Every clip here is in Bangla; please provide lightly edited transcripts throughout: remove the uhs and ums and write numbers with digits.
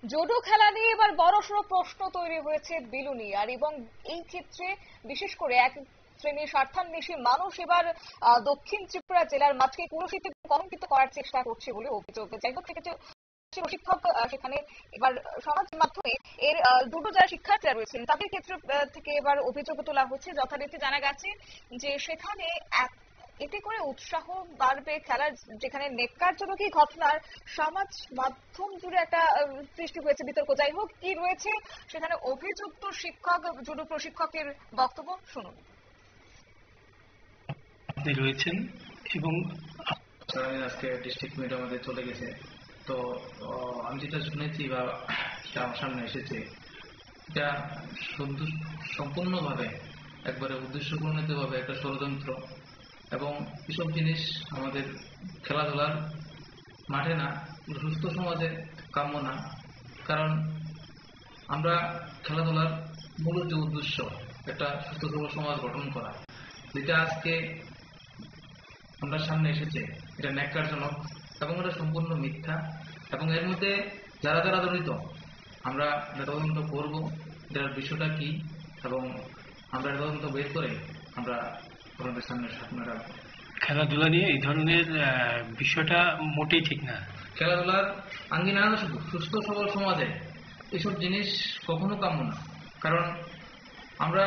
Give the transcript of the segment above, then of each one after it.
জুডো খেলা নিয়ে এবার বড়সড় প্রশ্ন তৈরি হয়েছে বিলুনিয়ার, এবং এই ক্ষেত্রে বিশেষ করে এক শ্রেণীর স্বার্থান্বেষী মানুষ এবার দক্ষিণ ত্রিপুরা জেলার মাঠকে কুলুষিত এবং কলঙ্কিত করার চেষ্টা করছে বলে অভিযোগ। যাই হোক, সেক্ষেত্রে প্রশিক্ষক সেখানে এবার সমাজ মাধ্যমে এর দুটো যারা শিক্ষার্থীরা রয়েছেন তাদের ক্ষেত্রে থেকে এবার অভিযোগ তোলা হচ্ছে। যথারীতি জানা গেছে যে সেখানে এতে করে উৎসাহ বাড়বে খেলার, যেখানে নেক্কারজনক এই ঘটনার সমাজ মাধ্যম জুড়ে একটা সৃষ্টি হয়েছে বিতর্ক। যাই হোক, কি রয়েছে সেখানে অভিযুক্ত শিক্ষক জুডো প্রশিক্ষকের বক্তব্য শুনুন। আপনি রয়েছেন এবং আজকে ডিস্ট্রিক্ট মিট আমাদের চলে গেছে, তো আমি যেটা শুনেছি বা আমার সামনে এসেছে, এটা সম্পূর্ণভাবে একবারে উদ্দেশ্যপ্রণীতভাবে একটা ষড়যন্ত্র, এবং এসব জিনিস আমাদের খেলাধুলার মাঠে না, সুস্থ সমাজে কাম্য না। কারণ আমরা খেলাধুলার মূল যে উদ্দেশ্য একটা সুস্থ সবল সমাজ গঠন করা, যেটা আজকে আমরা সামনে এসেছে, এটা ন্যাক্কারজনক এবং এটা সম্পূর্ণ মিথ্যা। এবং এর মধ্যে যারা যারা জড়িত আমরা তদন্ত করব, এটার বিষয়টা কি, এবং আমরা তদন্ত বের করে আমরা আপনাদের সামনে রাখবো। খেলাধুলা নিয়ে এই ধরনের বিষয়টা মোটেই ঠিক না। খেলাধুলার আঙ্গিনা শুধু সুস্থ সবল সমাজে এসব জিনিস কখনো কাম্য না। কারণ আমরা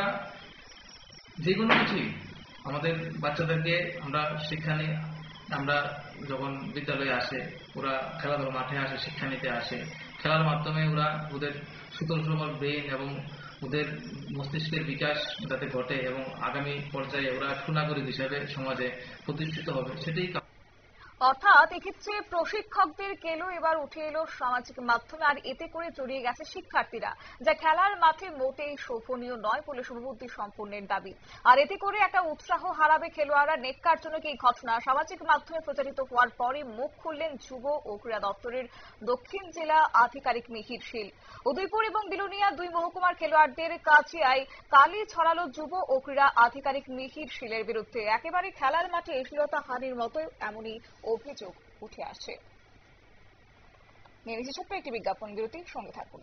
যে কোনো কিছুই আমাদের বাচ্চাদেরকে আমরা শিক্ষা নিই, আমরা যখন বিদ্যালয়ে আসে ওরা খেলাধুলার মাঠে আসে, শিক্ষা নিতে আসে, খেলার মাধ্যমে ওরা ওদের সুস্থ সবল ব্রেন এবং ওদের মস্তিষ্কের বিকাশ যাতে ঘটে এবং আগামী পর্যায়ে ওরা সুনাগরিক হিসেবে সমাজে প্রতিষ্ঠিত হবে, সেটাই। অর্থাৎ এক্ষেত্রে প্রশিক্ষকদের কেলো এবার উঠে এলো সামাজিক মাধ্যমে, আর এতে করে জড়িয়ে গেছে শিক্ষার্থীরা, যা খেলার মাঠে মোটেই শোভনীয় নয় বলে শুভবুদ্ধি সম্পন্নের দাবি। আর এতে করে একটা উৎসাহ হারাবে খেলোয়াড়রা। নেক্কারজনক এই ঘটনা সামাজিক মাধ্যমে প্রচারিত হওয়ার পরে মুখ খুললেন যুব ও ক্রীড়া দপ্তরের দক্ষিণ জেলা আধিকারিক মিহির শীল। উদয়পুর এবং বিলুনিয়া দুই মহকুমার খেলোয়াড়দের কাছিয়ায় কালি ছড়ালো যুব ও ক্রীড়া আধিকারিক মিহির শীলের বিরুদ্ধে। একেবারে খেলার মাঠে অশ্লীলতা হানির মতো এমনই অভিযোগ উঠে আসে। নিয়ে ছোট্ট একটি বিজ্ঞাপন বিরতি, সঙ্গে থাকুন।